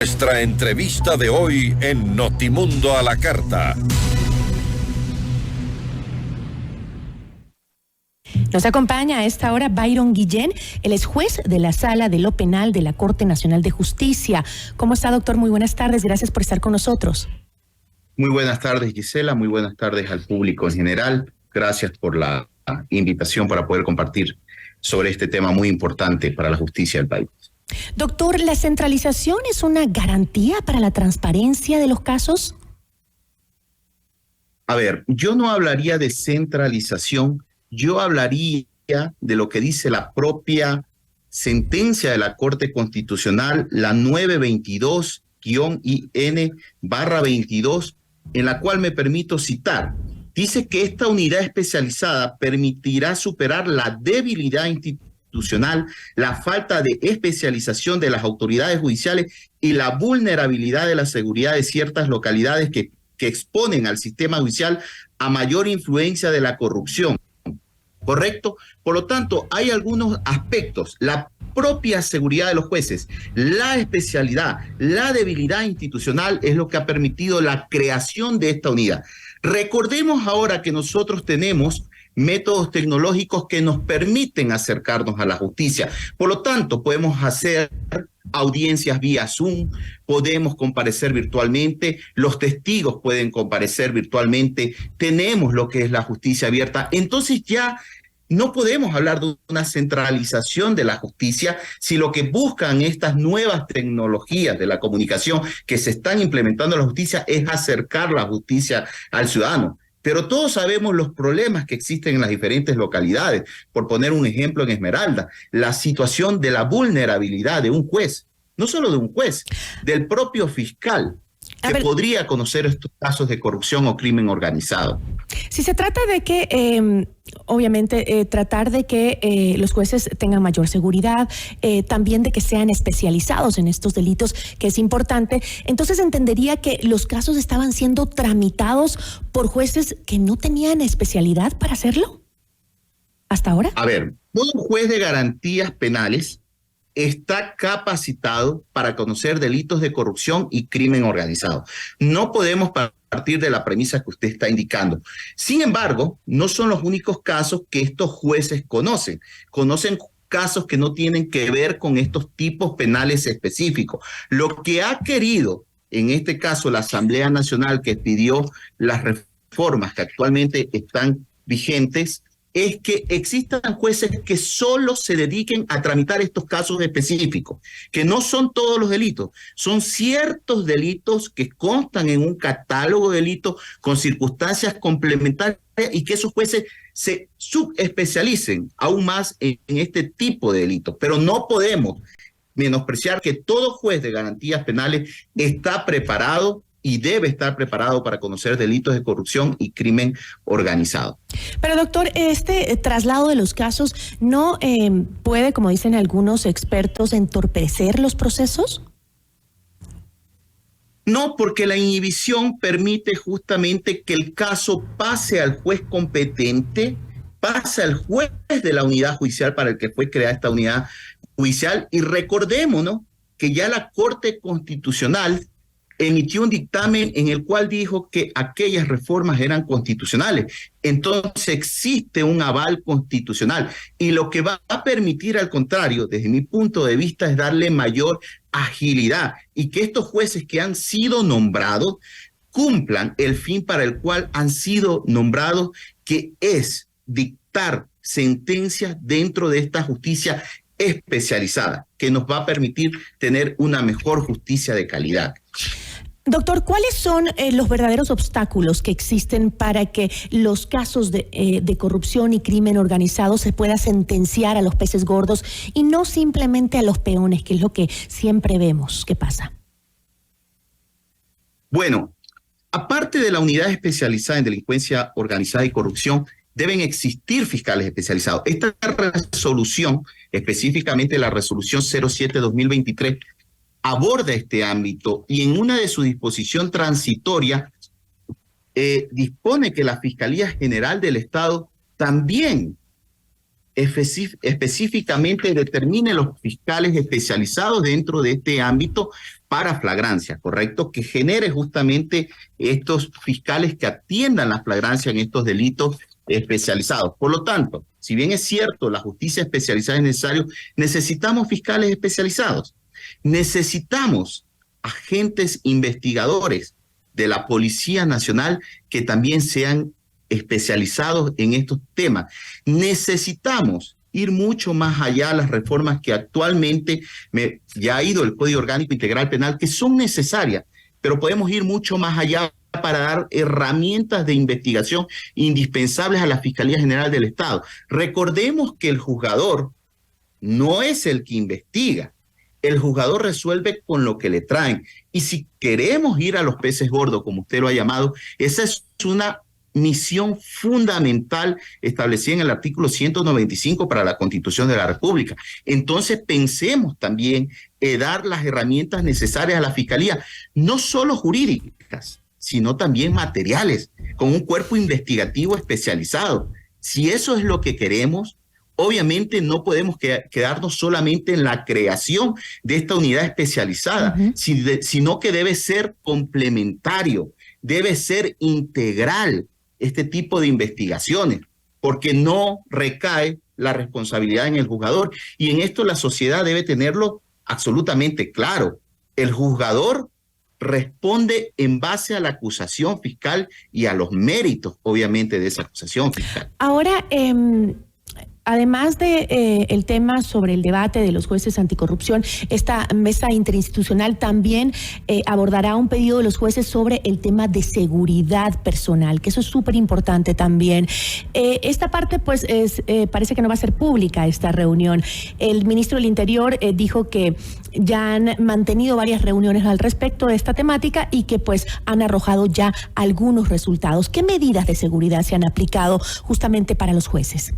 Nuestra entrevista de hoy en Notimundo a la Carta. Nos acompaña a esta hora Byron Guillén, él es juez de la Sala de lo Penal de la Corte Nacional de Justicia. ¿Cómo está, doctor? Muy buenas tardes, gracias por estar con nosotros. Muy buenas tardes, Gisela, muy buenas tardes al público en general. Gracias por la invitación para poder compartir sobre este tema muy importante para la justicia del país. Doctor, ¿la centralización es una garantía para la transparencia de los casos? A ver, yo no hablaría de centralización, yo hablaría de lo que dice la propia sentencia de la Corte Constitucional, la 922-IN/22, en la cual me permito citar. Dice que esta unidad especializada permitirá superar la debilidad institucional, la falta de especialización de las autoridades judiciales y la vulnerabilidad de la seguridad de ciertas localidades que exponen al sistema judicial a mayor influencia de la corrupción. ¿Correcto? Por lo tanto, hay algunos aspectos, la propia seguridad de los jueces, la especialidad, la debilidad institucional es lo que ha permitido la creación de esta unidad. Recordemos ahora que nosotros tenemos métodos tecnológicos que nos permiten acercarnos a la justicia. Por lo tanto, podemos hacer audiencias vía Zoom, podemos comparecer virtualmente, los testigos pueden comparecer virtualmente, tenemos lo que es la justicia abierta. Entonces ya no podemos hablar de una centralización de la justicia si lo que buscan estas nuevas tecnologías de la comunicación que se están implementando en la justicia es acercar la justicia al ciudadano. Pero todos sabemos los problemas que existen en las diferentes localidades. Por poner un ejemplo en Esmeralda, la situación de la vulnerabilidad de un juez, no solo de un juez, del propio fiscal, que podría conocer estos casos de corrupción o crimen organizado. Si se trata de que, obviamente, tratar de que los jueces tengan mayor seguridad, también de que sean especializados en estos delitos, que es importante, entonces entendería que los casos estaban siendo tramitados por jueces que no tenían especialidad para hacerlo, ¿hasta ahora? A ver, todo juez de garantías penales está capacitado para conocer delitos de corrupción y crimen organizado. No podemos partir de la premisa que usted está indicando. Sin embargo, no son los únicos casos que estos jueces conocen. Conocen casos que no tienen que ver con estos tipos penales específicos. Lo que ha querido, en este caso, la Asamblea Nacional que pidió las reformas que actualmente están vigentes, es que existan jueces que solo se dediquen a tramitar estos casos específicos, que no son todos los delitos, son ciertos delitos que constan en un catálogo de delitos con circunstancias complementarias y que esos jueces se subespecialicen aún más en este tipo de delitos. Pero no podemos menospreciar que todo juez de garantías penales está preparado y debe estar preparado para conocer delitos de corrupción y crimen organizado. Pero doctor, este traslado de los casos no puede, como dicen algunos expertos, entorpecer los procesos. No, porque la inhibición permite justamente que el caso pase al juez competente, pase al juez de la unidad judicial para el que fue creada esta unidad judicial, y recordémonos que ya la Corte Constitucional emitió un dictamen en el cual dijo que aquellas reformas eran constitucionales. Entonces existe un aval constitucional y lo que va a permitir, al contrario, desde mi punto de vista, es darle mayor agilidad y que estos jueces que han sido nombrados cumplan el fin para el cual han sido nombrados, que es dictar sentencias dentro de esta justicia especializada, que nos va a permitir tener una mejor justicia de calidad. Doctor, ¿cuáles son los verdaderos obstáculos que existen para que los casos de corrupción y crimen organizado se pueda sentenciar a los peces gordos y no simplemente a los peones, que es lo que siempre vemos que pasa? Bueno, aparte de la unidad especializada en delincuencia organizada y corrupción, deben existir fiscales especializados. Esta resolución, específicamente la resolución 07-2023, aborda este ámbito y en una de su disposición transitoria dispone que la Fiscalía General del Estado también específicamente determine los fiscales especializados dentro de este ámbito para flagrancia, ¿correcto? Que genere justamente estos fiscales que atiendan la flagrancia en estos delitos especializados. Por lo tanto, si bien es cierto, la justicia especializada es necesario, necesitamos fiscales especializados, necesitamos agentes investigadores de la Policía Nacional que también sean especializados en estos temas. Necesitamos ir mucho más allá de las reformas que actualmente ya ha ido el Código Orgánico Integral Penal, que son necesarias, pero podemos ir mucho más allá para dar herramientas de investigación indispensables a la Fiscalía General del Estado. Recordemos que el juzgador no es el que investiga, el juzgador resuelve con lo que le traen. Y si queremos ir a los peces gordos, como usted lo ha llamado, esa es una misión fundamental establecida en el artículo 195 para la Constitución de la República. Entonces pensemos también dar las herramientas necesarias a la Fiscalía, no solo jurídicas, sino también materiales, con un cuerpo investigativo especializado. Si eso es lo que queremos, obviamente no podemos quedarnos solamente en la creación de esta unidad especializada, sino que debe ser complementario, debe ser integral este tipo de investigaciones, porque no recae la responsabilidad en el juzgador. Y en esto la sociedad debe tenerlo absolutamente claro. El juzgador responde en base a la acusación fiscal y a los méritos, obviamente, de esa acusación fiscal. Ahora, además de el tema sobre el debate de los jueces anticorrupción, esta mesa interinstitucional también abordará un pedido de los jueces sobre el tema de seguridad personal, que eso es súper importante también. Esta parte, pues, parece que no va a ser pública esta reunión. El ministro del Interior dijo que ya han mantenido varias reuniones al respecto de esta temática y que, pues, han arrojado ya algunos resultados. ¿Qué medidas de seguridad se han aplicado justamente para los jueces?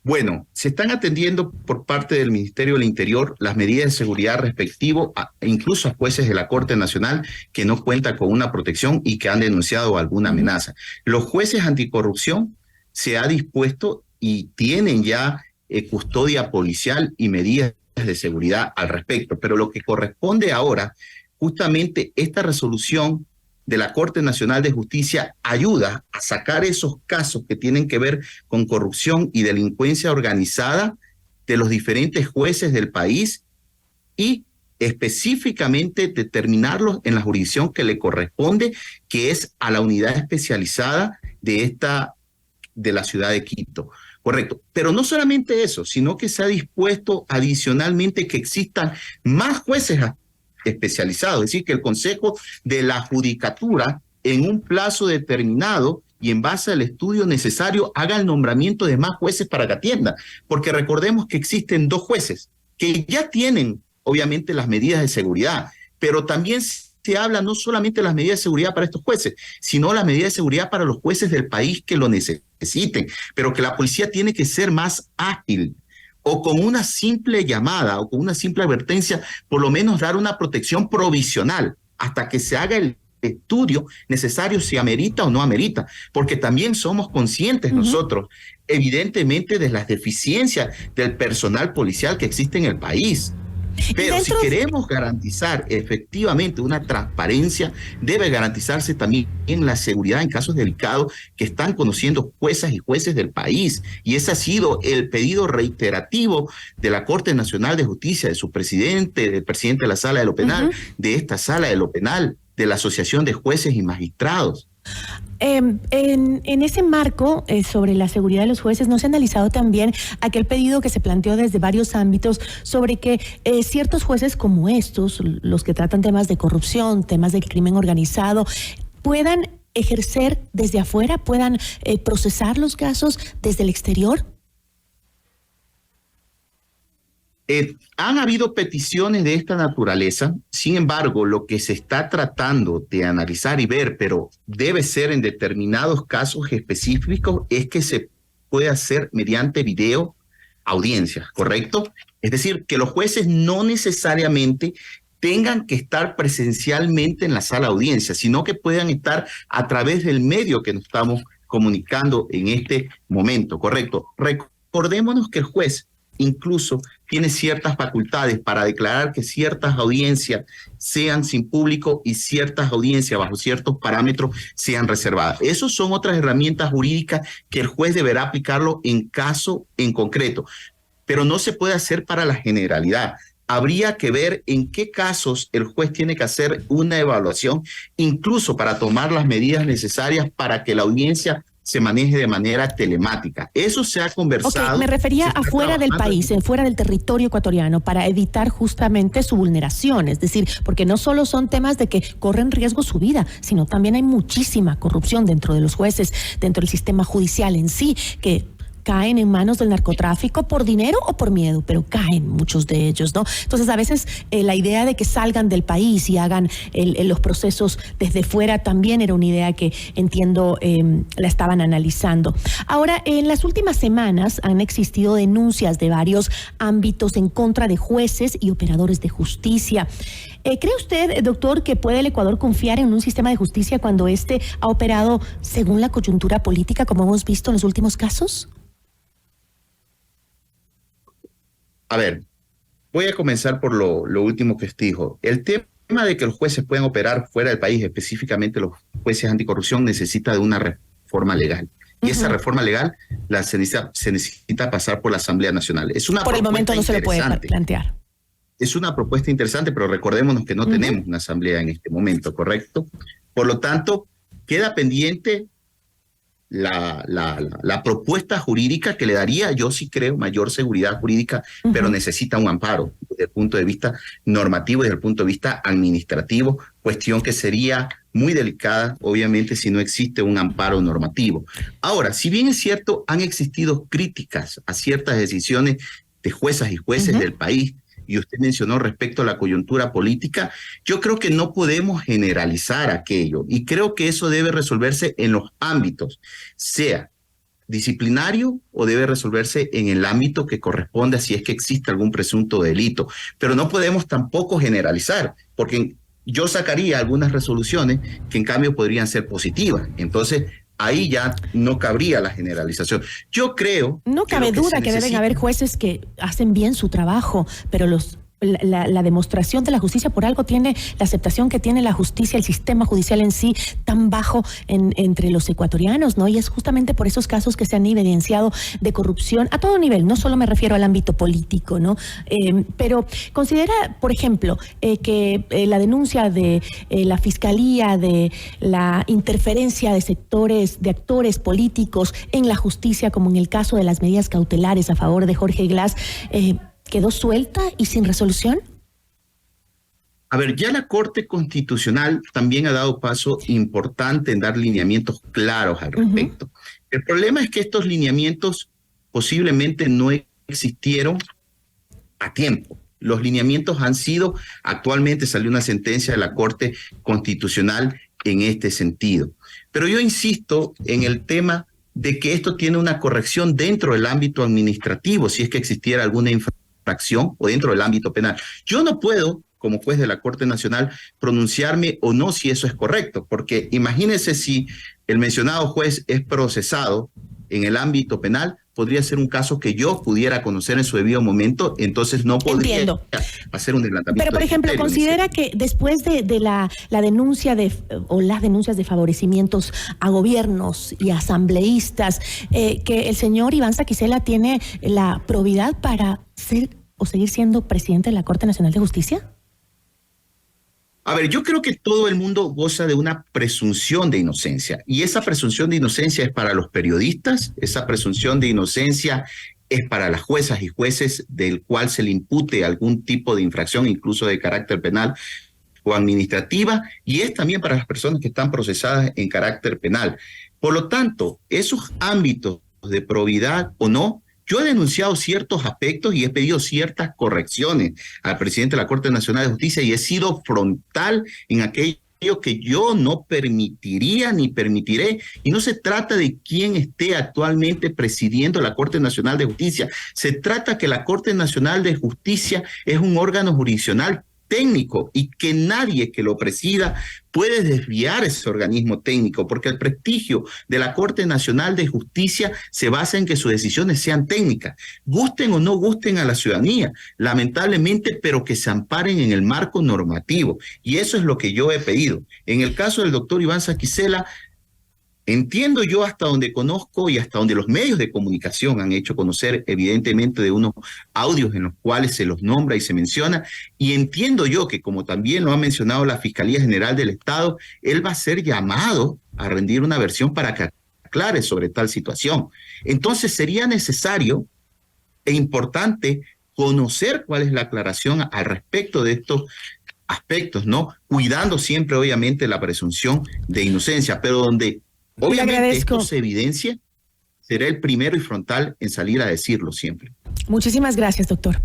Bueno, se están atendiendo por parte del Ministerio del Interior las medidas de seguridad respectivo incluso a jueces de la Corte Nacional que no cuentan con una protección y que han denunciado alguna amenaza. Los jueces anticorrupción se ha dispuesto y tienen ya custodia policial y medidas de seguridad al respecto, pero lo que corresponde ahora, justamente esta resolución de la Corte Nacional de Justicia ayuda a sacar esos casos que tienen que ver con corrupción y delincuencia organizada de los diferentes jueces del país y específicamente determinarlos en la jurisdicción que le corresponde, que es a la unidad especializada de la ciudad de Quito. Correcto. Pero no solamente eso, sino que se ha dispuesto adicionalmente que existan más jueces especializado, es decir, que el Consejo de la Judicatura en un plazo determinado y en base al estudio necesario haga el nombramiento de más jueces para que atienda, porque recordemos que existen 2 jueces que ya tienen obviamente las medidas de seguridad, pero también se habla no solamente de las medidas de seguridad para estos jueces, sino las medidas de seguridad para los jueces del país que lo necesiten, pero que la policía tiene que ser más ágil, o con una simple llamada o con una simple advertencia, por lo menos dar una protección provisional hasta que se haga el estudio necesario si amerita o no amerita, porque también somos conscientes nosotros, evidentemente, de las deficiencias del personal policial que existe en el país. Pero si queremos garantizar efectivamente una transparencia, debe garantizarse también la seguridad en casos delicados que están conociendo juezas y jueces del país. Y ese ha sido el pedido reiterativo de la Corte Nacional de Justicia, de su presidente, del presidente de la Sala de lo Penal, de esta Sala de lo Penal, de la Asociación de Jueces y Magistrados. En ese marco sobre la seguridad de los jueces, ¿no se ha analizado también aquel pedido que se planteó desde varios ámbitos sobre que ciertos jueces como estos, los que tratan temas de corrupción, temas del crimen organizado, puedan ejercer desde afuera, puedan procesar los casos desde el exterior? Han habido peticiones de esta naturaleza, sin embargo, lo que se está tratando de analizar y ver, pero debe ser en determinados casos específicos, es que se puede hacer mediante video audiencias, ¿correcto? Es decir, que los jueces no necesariamente tengan que estar presencialmente en la sala de audiencia, sino que puedan estar a través del medio que nos estamos comunicando en este momento, ¿correcto? Recordémonos que el juez incluso tiene ciertas facultades para declarar que ciertas audiencias sean sin público y ciertas audiencias bajo ciertos parámetros sean reservadas. Esas son otras herramientas jurídicas que el juez deberá aplicarlo en caso en concreto, pero no se puede hacer para la generalidad. Habría que ver en qué casos el juez tiene que hacer una evaluación, incluso para tomar las medidas necesarias para que la audiencia se maneje de manera telemática. Eso se ha conversado. Me refería afuera del país, fuera del territorio ecuatoriano, para evitar justamente su vulneración. Es decir, porque no solo son temas de que corren riesgo su vida, sino también hay muchísima corrupción dentro de los jueces, dentro del sistema judicial en sí, que caen en manos del narcotráfico por dinero o por miedo, pero caen muchos de ellos, ¿no? Entonces, a veces la idea de que salgan del país y hagan los procesos desde fuera también era una idea que entiendo la estaban analizando. Ahora, en las últimas semanas han existido denuncias de varios ámbitos en contra de jueces y operadores de justicia. ¿Cree usted, doctor, que puede el Ecuador confiar en un sistema de justicia cuando este ha operado según la coyuntura política, como hemos visto en los últimos casos? A ver, voy a comenzar por lo último que usted dijo. El tema de que los jueces puedan operar fuera del país, específicamente los jueces anticorrupción, necesita de una reforma legal. Y esa reforma legal se necesita pasar por la Asamblea Nacional. Es una por el momento no se lo puede plantear. Es una propuesta interesante, pero recordémonos que no tenemos una asamblea en este momento, ¿correcto? Por lo tanto, queda pendiente la propuesta jurídica que le daría, yo sí creo, mayor seguridad jurídica, pero necesita un amparo desde el punto de vista normativo y desde el punto de vista administrativo, cuestión que sería muy delicada, obviamente, si no existe un amparo normativo. Ahora, si bien es cierto, han existido críticas a ciertas decisiones de juezas y jueces del país, y usted mencionó respecto a la coyuntura política, yo creo que no podemos generalizar aquello y creo que eso debe resolverse en los ámbitos, sea disciplinario o debe resolverse en el ámbito que corresponde si es que existe algún presunto delito. Pero no podemos tampoco generalizar, porque yo sacaría algunas resoluciones que en cambio podrían ser positivas. Entonces, ahí ya no cabría la generalización. Yo creo... No cabe duda que deben haber jueces que hacen bien su trabajo, pero la demostración de la justicia por algo tiene la aceptación que tiene la justicia, el sistema judicial en sí, tan bajo entre los ecuatorianos, ¿no? Y es justamente por esos casos que se han evidenciado de corrupción a todo nivel, no solo me refiero al ámbito político, ¿no? Pero considera, por ejemplo, que la denuncia de la Fiscalía de la interferencia de sectores, de actores políticos en la justicia, como en el caso de las medidas cautelares a favor de Jorge Glass, ¿quedó suelta y sin resolución? A ver, ya la Corte Constitucional también ha dado paso importante en dar lineamientos claros al respecto. El problema es que estos lineamientos posiblemente no existieron a tiempo. Los lineamientos han sido, actualmente salió una sentencia de la Corte Constitucional en este sentido. Pero yo insisto en el tema de que esto tiene una corrección dentro del ámbito administrativo, si es que existiera alguna infracción o dentro del ámbito penal. Yo no puedo, como juez de la Corte Nacional, pronunciarme o no si eso es correcto, porque imagínese si el mencionado juez es procesado en el ámbito penal, podría ser un caso que yo pudiera conocer en su debido momento, entonces no podría hacer un adelantamiento. Pero, por ejemplo, considera que después de la denuncia o las denuncias de favorecimientos a gobiernos y asambleístas, que el señor Iván Saquicela tiene la probidad para ser o seguir siendo presidente de la Corte Nacional de Justicia? A ver, yo creo que todo el mundo goza de una presunción de inocencia y esa presunción de inocencia es para los periodistas, esa presunción de inocencia es para las juezas y jueces del cual se le impute algún tipo de infracción, incluso de carácter penal o administrativa, y es también para las personas que están procesadas en carácter penal. Por lo tanto, esos ámbitos de probidad o no, yo he denunciado ciertos aspectos y he pedido ciertas correcciones al presidente de la Corte Nacional de Justicia y he sido frontal en aquello que yo no permitiría ni permitiré. Y no se trata de quién esté actualmente presidiendo la Corte Nacional de Justicia. Se trata que la Corte Nacional de Justicia es un órgano jurisdiccional técnico y que nadie que lo presida puede desviar ese organismo técnico, porque el prestigio de la Corte Nacional de Justicia se basa en que sus decisiones sean técnicas, gusten o no gusten a la ciudadanía, lamentablemente, pero que se amparen en el marco normativo. Y eso es lo que yo he pedido. En el caso del doctor Iván Saquicela, entiendo yo hasta donde conozco y hasta donde los medios de comunicación han hecho conocer, evidentemente, de unos audios en los cuales se los nombra y se menciona, y entiendo yo que, como también lo ha mencionado la Fiscalía General del Estado, él va a ser llamado a rendir una versión para que aclare sobre tal situación. Entonces sería necesario e importante conocer cuál es la aclaración al respecto de estos aspectos, ¿no? Cuidando siempre, obviamente, la presunción de inocencia, pero donde obviamente esto se evidencia, será el primero y frontal en salir a decirlo siempre. Muchísimas gracias, doctor.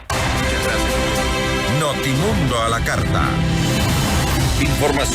Muchas gracias. Notimundo a la carta. Información